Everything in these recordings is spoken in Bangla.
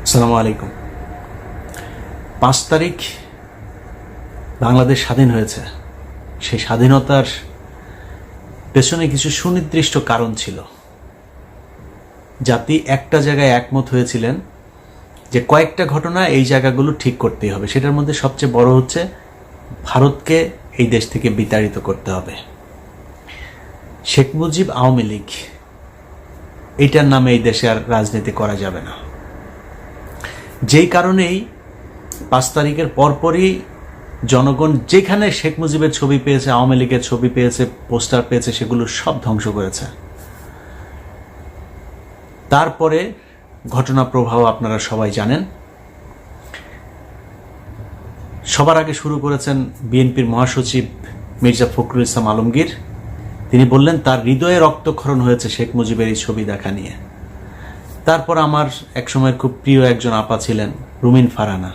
আসসালামু আলাইকুম। 5 তারিখ বাংলাদেশ স্বাধীন হয়েছে। সেই স্বাধীনতার পেছনে কিছু সুনির্দিষ্ট কারণ ছিল। জাতি একটা জায়গায় একমত হয়েছিলেন যে কয়েকটা ঘটনা এই জায়গাগুলো ঠিক করতেই হবে। সেটার মধ্যে সবচেয়ে বড় হচ্ছে ভারতকে এই দেশ থেকে বিতাড়িত করতে হবে। শেখ মুজিব আওয়ামী লীগ এইটার নামে এই দেশে আর রাজনীতি করা যাবে না। যেই কারণেই 5 তারিখের পরপরই জনগণ যেখানে শেখ মুজিবের ছবি পেয়েছে, আওয়ামী লীগের ছবি পেয়েছে, পোস্টার পেয়েছে, সেগুলো সব ধ্বংস করেছে। তারপরে ঘটনা প্রবাহ আপনারা সবাই জানেন। সবার আগে শুরু করেছেন বিএনপির মহাসচিব মির্জা ফখরুল ইসলাম আলমগীর। তিনি বললেন তার হৃদয়ে রক্তক্ষরণ হয়েছে শেখ মুজিবের এই ছবি দেখা নিয়ে। তারপর আমার একসময় খুব প্রিয় একজন আপা ছিলেন রুমিন ফারহানা।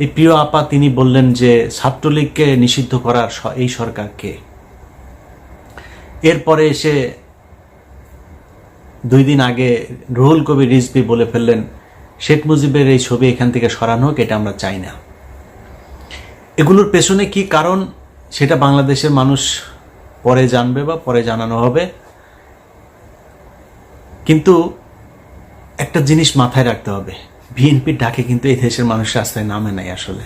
এই প্রিয় আপা তিনি বললেন যে ছাত্রলীগকে নিষিদ্ধ করার এই সরকারকে। এরপরে এসে 2 দিন আগে রুহুল কবির রিজভী বলে ফেললেন শেখ মুজিবের এই ছবি এখান থেকে সরানো হোক, এটা আমরা চাই না। এগুলোর পেছনে কি কারণ সেটা বাংলাদেশের মানুষ পরে জানবে বা পরে জানানো হবে। কিন্তু একটা জিনিস মাথায় রাখতে হবে, বিএনপির ডাকে কিন্তু এই দেশের মানুষ রাস্তায় নামে নাই। আসলে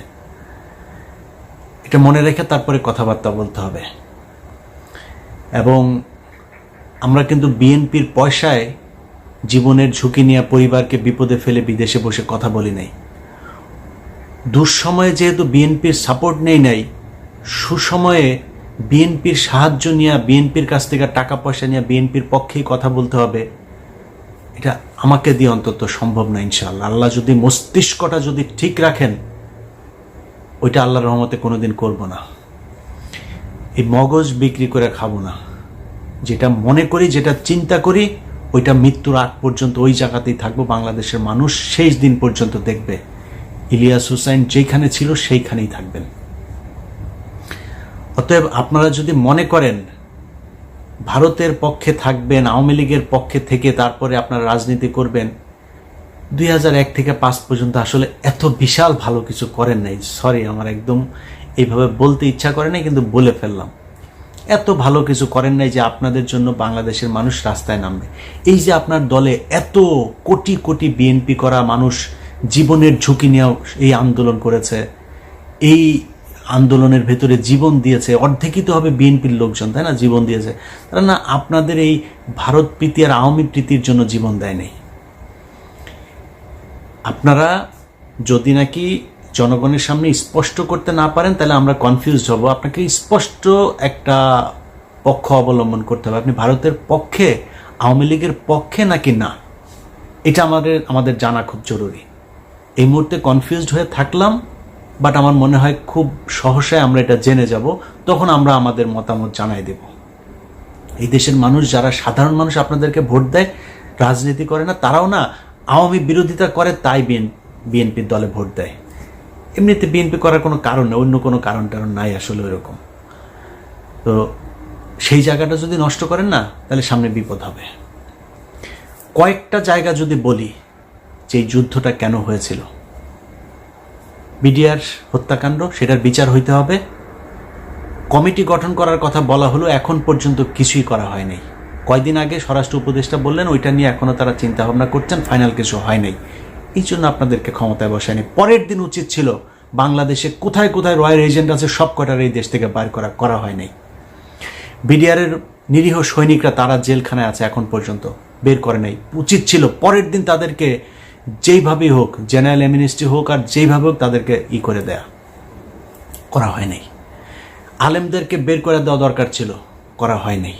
এটা মনে রেখে তারপরে কথাবার্তা বলতে হবে। এবং আমরা কিন্তু বিএনপির পয়সায় জীবনের ঝুঁকি নিয়ে পরিবারকে বিপদে ফেলে বিদেশে বসে কথা বলি নাই। দুঃসময়ে যেহেতু বিএনপির সাপোর্ট নেই নাই, সুসময়ে বিএনপির সাহায্য নিয়ে, বিএনপির কাছ থেকে টাকা পয়সা নিয়ে বিএনপির পক্ষেই কথা বলতে হবে। এটা আমাকে দিয়ে অন্তত সম্ভব না ইনশাআল্লাহ। আল্লাহ যদি মস্তিষ্কটা যদি ঠিক রাখেন, ওইটা আল্লাহর রহমতে কোনোদিন করব না। এই মগজ বিক্রি করে খাবো না। যেটা মনে করি, যেটা চিন্তা করি, ওইটা মৃত্যুর আগ পর্যন্ত ওই জায়গাতেই থাকবো। বাংলাদেশের মানুষ শেষ দিন পর্যন্ত দেখবে ইলিয়াস হুসাইন যেখানে ছিল সেইখানেই থাকবেন। অতএব আপনারা যদি মনে করেন ভারতের পক্ষে থাকবেন, আওয়ামী লীগের পক্ষে থেকে তারপরে আপনারা রাজনীতি করবেন, 2001 থেকে 5 পর্যন্ত আসলে এত বিশাল ভালো কিছু করেন নাই। সরি, আমার একদম এইভাবে বলতে ইচ্ছা করে নাই, কিন্তু বলে ফেললাম। এত ভালো কিছু করেন নাই যে আপনাদের জন্য বাংলাদেশের মানুষ রাস্তায় নামবে। এই যে আপনার দলে এত কোটি কোটি বিএনপি করা মানুষ জীবনের ঝুঁকি নিয়েও এই আন্দোলন করেছে, এই আন্দোলনের ভেতরে জীবন দিয়েছে। অর্ধেকই তো হবে বিএনপির লোকজন, তাই না? জীবন দিয়েছে তারা। না, আপনাদের এই ভারত প্রীতি আর আওয়ামী প্রীতির জন্য জীবন দেয় নাই। আপনারা যদি নাকি জনগণের সামনে স্পষ্ট করতে না পারেন, তাহলে আমরা কনফিউজড হব। আপনাকে স্পষ্ট একটা পক্ষ অবলম্বন করতে হবে। আপনি ভারতের পক্ষে, আওয়ামী লীগের পক্ষে নাকি না, এটা আমাদের জানা খুব জরুরি। এই মুহূর্তে কনফিউজড হয়ে থাকলাম, বাট আমার মনে হয় খুব সহসায় আমরা এটা জেনে যাব। তখন আমরা আমাদের মতামত জানাই দেব। এই দেশের মানুষ, যারা সাধারণ মানুষ আপনাদেরকে ভোট দেয়, রাজনীতি করে না, তারাও না আওয়ামী বিরোধিতা করে, তাই বিএনপির দলে ভোট দেয়। এমনিতে বিএনপি করার কোনো কারণ নেই, অন্য কোনো কারণ নাই আসলে ওইরকম। তো সেই জায়গাটা যদি নষ্ট করেন না, তাহলে সামনে বিপদ হবে। কয়েকটা জায়গা যদি বলি যে এই যুদ্ধটা কেন হয়েছিল, বিডিআর হত্যাকাণ্ড, সেটার বিচার হইতে হবে। কমিটি গঠন করার কথা বলা হলো, এখন পর্যন্ত কিছুই করা হয় নাই। কয়দিন আগে স্বরাষ্ট্র উপদেষ্টা বললেন ওইটা নিয়ে এখনো তারা চিন্তা ভাবনা করছেন, ফাইনাল কিছু হয় নাই। এই জন্য আপনাদেরকে ক্ষমতায় বসায়নি। পরের দিন উচিত ছিল বাংলাদেশে কোথায় কোথায় রয়্যাল এজেন্ট আছে সব কটার এই দেশ থেকে বাইর করা হয় নাই। বিডিআরের নিরীহ সৈনিকরা তারা জেলখানায় আছে, এখন পর্যন্ত বের করে নাই। উচিত ছিল পরের দিন তাদেরকে যেইভাবেই হোক, জেনারেল অ্যামনেস্টি হোক আর যেইভাবে হোক, তাদেরকে করে দেয়া। করা হয় নাই। আলেমদেরকে বের করে দেওয়া দরকার ছিল, করা হয় নাই।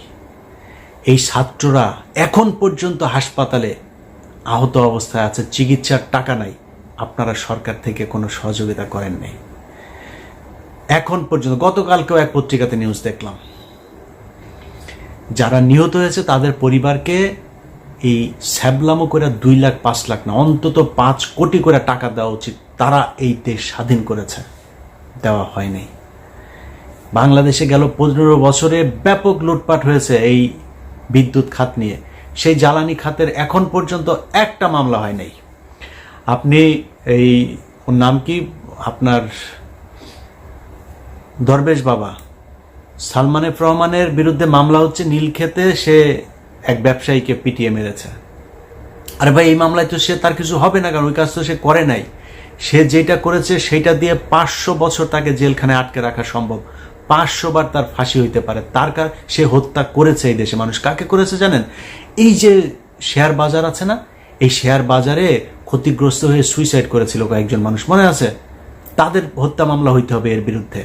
এই ছাত্ররা এখন পর্যন্ত হাসপাতালে আহত অবস্থায় আছে, চিকিৎসার টাকা নাই। আপনারা সরকার থেকে কোনো সহযোগিতা করেন নাই এখন পর্যন্ত। গতকালকেও এক পত্রিকাতে নিউজ দেখলাম, যারা নিহত হয়েছে তাদের পরিবারকে এই স্যাবলামো করে 2 লাখ 5 লাখ না, অন্তত 5 কোটি করে টাকা দেওয়া উচিত। তারা এই দেশ স্বাধীন করেছে, দেওয়া হয় নাই। বাংলাদেশে গেল 15 বছরে ব্যাপক লুটপাট হয়েছে এই বিদ্যুৎ খাত নিয়ে। সেই জ্বালানি খাতের এখন পর্যন্ত একটা মামলা হয় নাই। আপনি এই ওর নাম কি আপনার দরবেশ বাবা সালমান এফ রহমানের বিরুদ্ধে মামলা হচ্ছে নীলক্ষেতে, সে এক ব্যবসায়ীকে পিটিয়ে মেরেছে। আরে ভাই, এই মামলায় তো সে তার কিছু হবে না, কারণ ওই কাজ তো সে করে নাই। সে যেটা করেছে সেইটা দিয়ে 500 বছর তাকে জেলখানে আটকে রাখা সম্ভব, 500 বার তার ফাঁসি হইতে পারে। তার সে হত্যা করেছে এই দেশে। মানুষ কাকে করেছে জানেন? এই যে শেয়ার বাজার আছে না, এই শেয়ার বাজারে ক্ষতিগ্রস্ত হয়ে সুইসাইড করেছিল কয়েকজন মানুষ, মনে আছে? তাদের হত্যা মামলা হইতে হবে এর বিরুদ্ধে।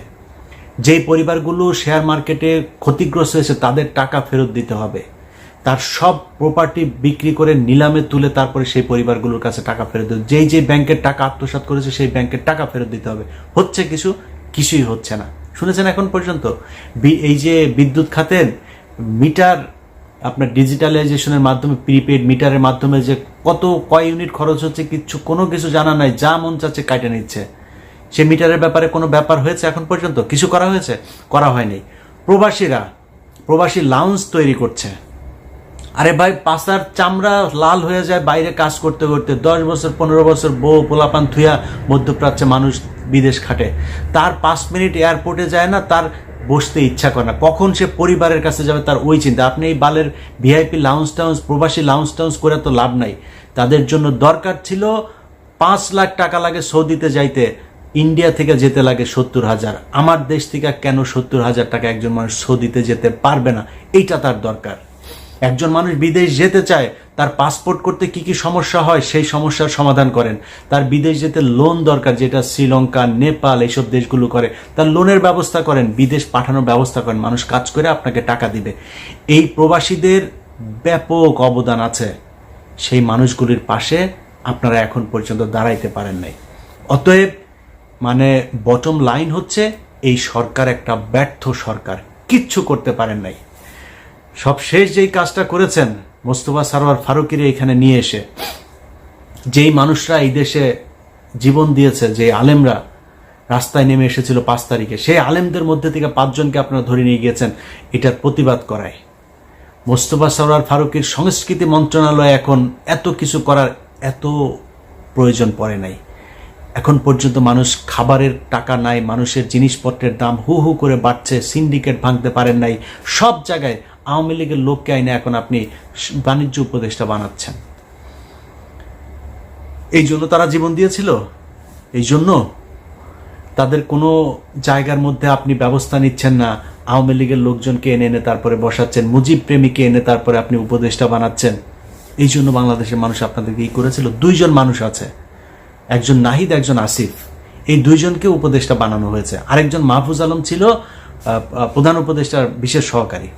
যেই পরিবারগুলো শেয়ার মার্কেটে ক্ষতিগ্রস্ত হয়েছে তাদের টাকা ফেরত দিতে হবে। তার সব প্রপার্টি বিক্রি করে নিলামে তুলে তারপরে সেই পরিবারগুলোর কাছে টাকা ফেরত দিতে, যেই ব্যাংকের টাকা আত্মসাৎ করেছে সেই ব্যাংকের টাকা ফেরত দিতে হবে। হচ্ছে কিছুই হচ্ছে না। শুনেছেন এখন পর্যন্ত? এই যে বিদ্যুৎ খাতের মিটার আপনার ডিজিটালাইজেশনের মাধ্যমে, প্রিপেড মিটারের মাধ্যমে যে কয় ইউনিট খরচ হচ্ছে কোনো কিছু জানা নাই, যা মন চাচ্ছে কাটে নিচ্ছে। সে মিটারের ব্যাপারে কোনো ব্যাপার হয়েছে এখন পর্যন্ত? কিছু করা হয়েছে? করা হয়নি। প্রবাসী লাউঞ্জ তৈরি করছে। আরে ভাই, পাছার চামড়া লাল হয়ে যায় বাইরে কাজ করতে করতে। 10 বছর 15 বছর বউ পোলাপান থুয়া মধ্যপ্রাচ্যে মানুষ বিদেশ খাটে, তার 5 মিনিট এয়ারপোর্টে যায় না, তার বসতে ইচ্ছা করে না। কখন সে পরিবারের কাছে যাবে তার ওই চিন্তা। আপনি এই বালের ভিআইপি লাউঞ্জ টাউন্স, প্রবাসী লাউঞ্জ টাউন্স করে তো লাভ নাই। তাদের জন্য দরকার ছিল 5 লাখ টাকা লাগে সৌদিতে যাইতে, ইন্ডিয়া থেকে যেতে লাগে 70,000। আমার দেশ থেকে কেন 70,000 টাকা একজন মানুষ সৌদিতে যেতে পারবে না? এইটা তার দরকার। একজন মানুষ বিদেশ যেতে চায়, তার পাসপোর্ট করতে কি কি সমস্যা হয় সেই সমস্যার সমাধান করেন। তার বিদেশ যেতে লোন দরকার, যেটা শ্রীলঙ্কা, নেপাল এইসব দেশগুলো করে, তার লোনের ব্যবস্থা করেন, বিদেশ পাঠানোর ব্যবস্থা করেন। মানুষ কাজ করে আপনাকে টাকা দিবে। এই প্রবাসীদের ব্যাপক অবদান আছে, সেই মানুষগুলির পাশে আপনারা এখন পর্যন্ত দাঁড়াইতে পারেন নাই। অতএব বটম লাইন হচ্ছে, এই সরকার একটা ব্যর্থ সরকার, কিচ্ছু করতে পারেন নাই। সবশেষ যেই কাজটা করেছেন, মোস্তফা সরোয়ার ফারুকীরে এখানে নিয়ে এসে যেই মানুষরা এই দেশে জীবন দিয়েছে, যে আলেমরা রাস্তায় নেমে এসেছিল 5 তারিখে, সেই আলেমদের মধ্যে থেকে 5 জনকে আপনারা ধরে নিয়ে গিয়েছেন এটার প্রতিবাদ করায়। মোস্তফা সরোয়ার ফারুকীর সংস্কৃতি মন্ত্রণালয় এখন এত কিছু করার এত প্রয়োজন পড়ে নাই। এখন পর্যন্ত মানুষ খাবারের টাকা নাই, মানুষের জিনিসপত্রের দাম হু হু করে বাড়ছে, সিন্ডিকেট ভাঙতে পারেন নাই। সব জায়গায় আওয়ামী লীগের লোককে আইনে এখন আপনি বাণিজ্য উপদেষ্টা বানাচ্ছেন। এই জন্য তারা জীবন দিয়েছিল? এই জন্য তাদের কোনো জায়গার মধ্যে আপনি ব্যবস্থা নিচ্ছেন না, আওয়ামী লীগের লোকজনকে এনে এনে তারপরে বসাচ্ছেন, মুজিব প্রেমীকে এনে তারপরে আপনি উপদেষ্টা বানাচ্ছেন। এই জন্য বাংলাদেশের মানুষ আপনাদেরকে এই করেছিল। 2 জন মানুষ আছে, একজন নাহিদ, একজন আসিফ, এই 2 জনকে উপদেষ্টা বানানো হয়েছে। আরেকজন মাহফুজ আলম ছিল প্রধান উপদেষ্টার বিশেষ সহকারী,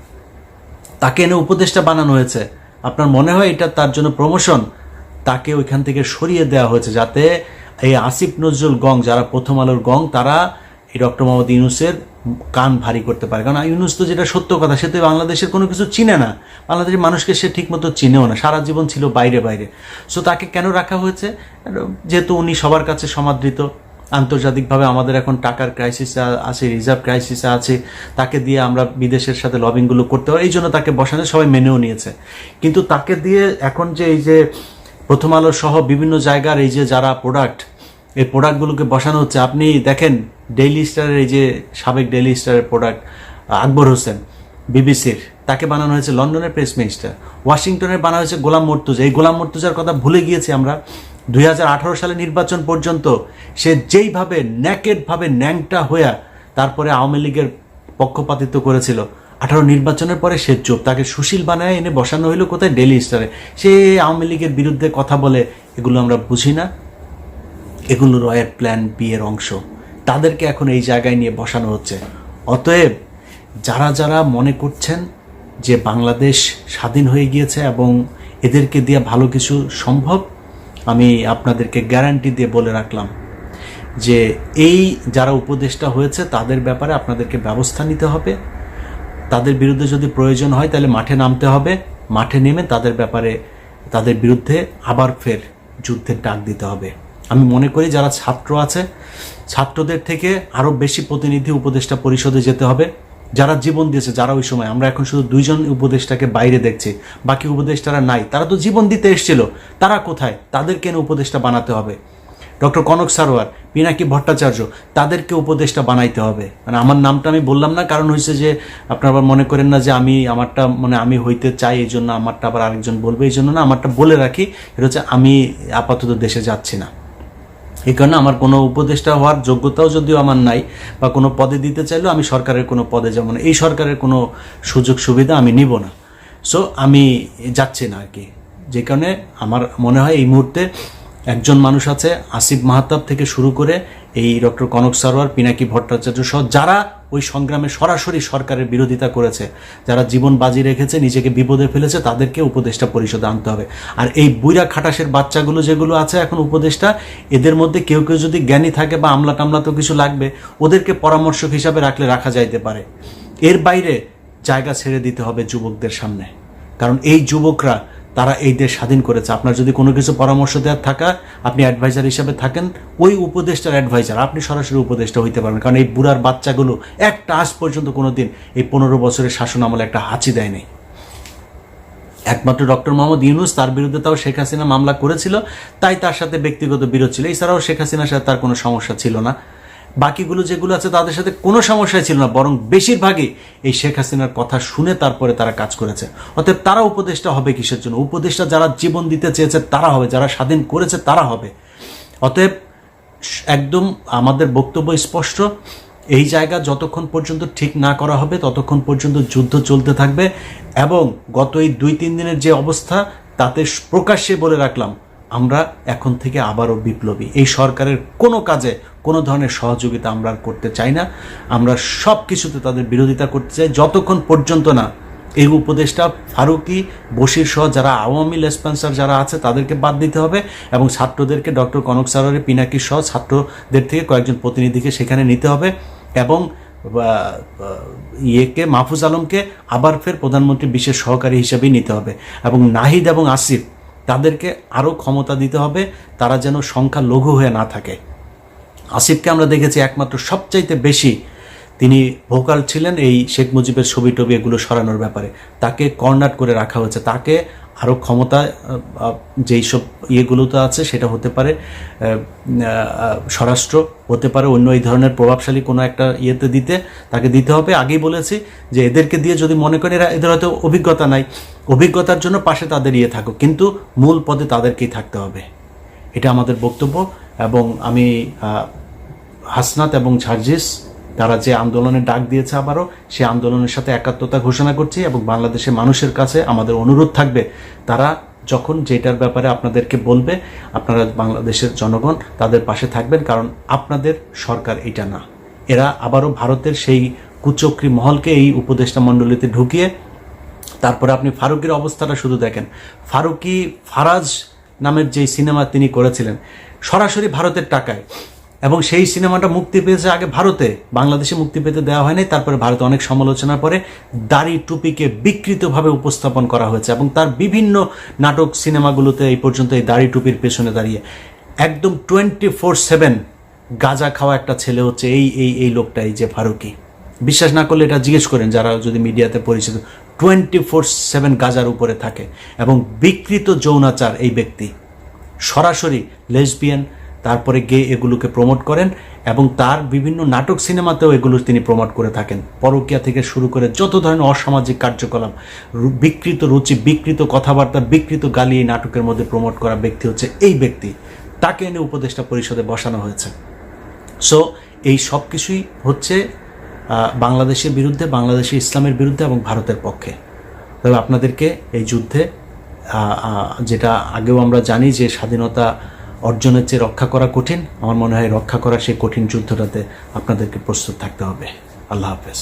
তাকে এনে উপদেষ্টা বানানো হয়েছে। আপনার মনে হয় এটা তার জন্য প্রমোশন? তাকে ওইখান থেকে সরিয়ে দেওয়া হয়েছে যাতে এই আসিফ নজরুল গং, যারা প্রথম আলোর গং, তারা এই ডক্টর মোহাম্মদ ইউনূসের কান ভারী করতে পারে। কারণ ইউনূস তো যেটা সত্য কথা, সে তো বাংলাদেশের কোনো কিছু চিনে না, বাংলাদেশের মানুষকে সে ঠিকমতো চিনেও না, সারা জীবন ছিল বাইরে। সো তাকে কেন রাখা হয়েছে? যেহেতু উনি সবার কাছে সমাদৃত, আন্তর্জাতিকভাবে আমাদের এখন টাকার ক্রাইসিসে আছে, রিজার্ভ ক্রাইসিসে আছে, তাকে দিয়ে আমরা বিদেশের সাথে লবিংগুলো করতে পারি, এই জন্য তাকে বসানো, সবাই মেনেও নিয়েছে। কিন্তু তাকে দিয়ে এখন যে এই যে প্রথম আলো সহ বিভিন্ন জায়গার এই যে যারা প্রোডাক্ট, এই প্রোডাক্টগুলোকে বসানো হচ্ছে। আপনি দেখেন ডেইলি স্টারের এই যে সাবেক ডেইলি স্টারের প্রোডাক্ট আকবর হোসেন বিবিসির, তাকে বানানো হয়েছে লন্ডনের প্রেস মিনিস্টার। ওয়াশিংটনের বানানো হয়েছে গোলাম মর্তুজা। এই গোলাম মর্তুজার কথা ভুলে গিয়েছি আমরা। 2018 সালে নির্বাচন পর্যন্ত সে যেইভাবে ন্যাকেডভাবে ন্যাংটা হইয়া তারপরে আওয়ামী লীগের পক্ষপাতিত্ব করেছিল, 18 নির্বাচনের পরে সে চুপ। তাকে সুশীল বানায় এনে বসানো হইল কোথায়? ডেইলি স্টারে। সে আওয়ামী লীগের বিরুদ্ধে কথা বলে, এগুলো আমরা বুঝি না? এগুলো রয়ের প্ল্যান বি এর অংশ। তাদেরকে এখন এই জায়গায় নিয়ে বসানো হচ্ছে। অতএব যারা যারা মনে করছেন যে বাংলাদেশ স্বাধীন হয়ে গিয়েছে এবং এদেরকে দিয়ে ভালো কিছু সম্ভব, আমি আপনাদেরকে গ্যারান্টি দিয়ে বলে রাখলাম যে এই যারা উপদেষ্টা হয়েছে তাদের ব্যাপারে আপনাদেরকে ব্যবস্থা নিতে হবে। তাদের বিরুদ্ধে যদি প্রয়োজন হয় তাহলে মাঠে নামতে হবে, মাঠে নেমে তাদের ব্যাপারে, তাদের বিরুদ্ধে আবার ফের যুদ্ধের ডাক দিতে হবে। আমি মনে করি যারা ছাত্র আছে, ছাত্রদের থেকে আরও বেশি প্রতিনিধি উপদেষ্টা পরিষদে যেতে হবে। যারা জীবন দিয়েছে, যারা ওই সময়, আমরা এখন শুধু 2 জন উপদেষ্টাকে বাইরে দেখছি, বাকি উপদেষ্টারা নাই। তারা তো জীবন দিতে এসেছিল, তারা কোথায়? তাদেরকে এনে উপদেষ্টা বানাতে হবে। ডক্টর কনক সারোয়ার, পিনাকি ভট্টাচার্য, তাদেরকে উপদেষ্টা বানাইতে হবে। মানে আমার নামটা আমি বললাম না, কারণ হয়েছে যে আপনারা আবার মনে করেন না যে আমারটা মানে আমি হইতে চাই এই জন্য আমারটা আবার আরেকজন বলবে, এই জন্য না, আমারটা বলে রাখি। এটা হচ্ছে আমি আপাতত দেশে যাচ্ছি না, এই কারণে আমার কোনো উপদেষ্টা হওয়ার যোগ্যতাও যদিও আমার নাই, বা কোনো পদে দিতে চাইলেও আমি সরকারের কোনো পদে যাব না, এই সরকারের কোনো সুযোগ সুবিধা আমি নিব না। সো আমি যাচ্ছি না আর কি। যে কারণে আমার মনে হয় এই মুহূর্তে একজন মানুষ আছে, আসিফ মাহতাব থেকে শুরু করে এই ডক্টর কনক সারোয়ার, পিনাকি ভট্টাচার্য সহ যারা ওই সংগ্রামে সরাসরি সরকারের বিরোধিতা করেছে, যারা জীবন বাজি রেখেছে, নিজেকে বিপদে ফেলেছে, তাদেরকে উপদেষ্টা পরিষদে আনতে হবে। আর এই বুইরা খাটাসের বাচ্চাগুলো যেগুলো আছে এখন উপদেষ্টা, এদের মধ্যে কেউ কেউ যদি জ্ঞানী থাকে বা আমলা টামলা তো কিছু লাগবে, ওদেরকে পরামর্শক হিসাবে রাখা যাইতে পারে। এর বাইরে জায়গা ছেড়ে দিতে হবে যুবকদের সামনে, কারণ এই যুবকরা তারা এই দেশ স্বাধীন করেছে। আপনার যদি কোনো কিছু পরামর্শ দেওয়ার থাকা, আপনি অ্যাডভাইজার হিসাবে থাকেন, ওই উপদেষ্টার অ্যাডভাইজার, আপনি সরাসরি উপদেষ্টা হইতে পারবেন। কারণ এই বুড়ার বাচ্চাগুলো একটা আজ পর্যন্ত কোনোদিন এই 15 বছরের শাসন আমলে একটা হাঁচি দেয়নি। একমাত্র ডক্টর মোহাম্মদ ইউনূস, তার বিরুদ্ধে তাও শেখ হাসিনা মামলা করেছিল, তাই তার সাথে ব্যক্তিগত বিরোধ ছিল, এছাড়াও শেখ হাসিনার সাথে তার কোনো সমস্যা ছিল না। বাকিগুলো যেগুলো আছে তাদের সাথে কোনো সমস্যাই ছিল না, বরং বেশিরভাগই এই শেখ হাসিনার কথা শুনে তারপরে তারা কাজ করেছে। অতএব তারা উপদেষ্টা হবে কিসের জন্য? উপদেষ্টা যারা জীবন দিতে চেয়েছে তারা হবে, যারা স্বাধীন করেছে তারা হবে। অতএব একদম আমাদের বক্তব্য স্পষ্ট, এই জায়গা যতক্ষণ পর্যন্ত ঠিক না করা হবে ততক্ষণ পর্যন্ত যুদ্ধ চলতে থাকবে। এবং গত এই 2-3 দিনের যে অবস্থা, তাতে প্রকাশ্যে বলে রাখলাম, আমরা এখন থেকে আবারও বিপ্লবী। এই সরকারের কোনো কাজে কোনো ধরনের সহযোগিতা আমরা করতে চাই না, আমরা সব কিছুতে তাদের বিরোধিতা করতে চাই, যতক্ষণ পর্যন্ত না এই উপদেষ্টা ফারুকী, বশির সহ যারা আওয়ামী লেসপেন্সার যারা আছে তাদেরকে বাদ দিতে হবে, এবং ছাত্রদেরকে ডক্টর কনক সারোয়ার, পিনাকি সহ ছাত্রদের থেকে কয়েকজন প্রতিনিধিকে সেখানে নিতে হবে, এবং মাহফুজ আলমকে আবার ফের প্রধানমন্ত্রী বিশেষ সহকারী হিসেবেই নিতে হবে, এবং নাহিদ এবং আসিফ তাদেরকে আরও ক্ষমতা দিতে হবে, তারা যেন সংখ্যা লঘু হয়ে না থাকে। আসিফকে আমরা দেখেছি একমাত্র সবচাইতে বেশি তিনি ভোকাল ছিলেন এই শেখ মুজিবের ছবি টবি এগুলো সরানোর ব্যাপারে, তাকে কর্নার করে রাখা হয়েছে। তাকে আরও ক্ষমতা, যেই সব ইয়েগুলোতে আছে, সেটা হতে পারে স্বরাষ্ট্র, হতে পারে অন্য এই ধরনের প্রভাবশালী কোনো একটা ইয়েতে তাকে দিতে হবে। আগেই বলেছি যে এদেরকে দিয়ে যদি মনে করেন এদের হয়তো অভিজ্ঞতা নাই, অভিজ্ঞতার জন্য পাশে তাদের ইয়ে থাকুক, কিন্তু মূল পদে তাদেরকেই থাকতে হবে, এটা আমাদের বক্তব্য। এবং আমি হাসনাত এবং ঝার্জিস তারা যে আন্দোলনের ডাক দিয়েছে, আবারও সেই আন্দোলনের সাথে একাত্মতা ঘোষণা করছি, এবং বাংলাদেশের মানুষের কাছে আমাদের অনুরোধ থাকবে, তারা যখন যেটার ব্যাপারে আপনাদেরকে বলবে, আপনারা বাংলাদেশের জনগণ তাদের পাশে থাকবেন, কারণ আপনাদের সরকার এটা না। এরা আবারও ভারতের সেই কুচক্রী মহলকে এই উপদেষ্টা মণ্ডলীতে ঢুকিয়ে, তারপরে আপনি ফারুকের অবস্থাটা শুধু দেখেন। ফারাজ নামের যে সিনেমা তিনি করেছিলেন সরাসরি ভারতের টাকায়, এবং সেই সিনেমাটা মুক্তি পেয়েছে আগে ভারতে, বাংলাদেশে মুক্তি পেতে দেওয়া হয়নি। তারপরে ভারতে অনেক সমালোচনার পরে দাড়ি টুপিকে বিকৃতভাবে উপস্থাপন করা হয়েছে, এবং তার বিভিন্ন নাটক সিনেমাগুলোতে এই পর্যন্ত এই দাড়ি টুপির পেছনে দাঁড়িয়ে একদম 24/7 গাঁজা খাওয়া একটা ছেলে হচ্ছে এই লোকটা, এই যে ফারুকী। বিশ্বাস না করলে এটা জিজ্ঞেস করেন যারা যদি মিডিয়াতে পরিচিত, 24/7 গাঁজার উপরে থাকে, এবং বিকৃত যৌনাচার এই ব্যক্তি, সরাসরি লেসবিয়ান, তারপরে গে, এগুলোকে প্রমোট করেন, এবং তার বিভিন্ন নাটক সিনেমাতেও এগুলো তিনি প্রমোট করে থাকেন। পরকীয়া থেকে শুরু করে যত ধরনের অসামাজিক কার্যকলাপ, বিকৃত রুচি, বিকৃত কথাবার্তা, বিকৃত গালি এই নাটকের মধ্যে প্রমোট করা ব্যক্তি হচ্ছে এই ব্যক্তি, তাকে এনে উপদেষ্টা পরিষদে বসানো হয়েছে। সো এই সব কিছুই হচ্ছে বাংলাদেশের বিরুদ্ধে, বাংলাদেশের ইসলামের বিরুদ্ধে এবং ভারতের পক্ষে। তবে আপনাদেরকে এই যুদ্ধে, যেটা আগেও আমরা জানি যে স্বাধীনতা অর্জনের চেয়ে রক্ষা করা কঠিন, আমার মনে হয় রক্ষা করার সেই কঠিন যুদ্ধটাতে আপনাদেরকে প্রস্তুত থাকতে হবে। আল্লাহ হাফেজ।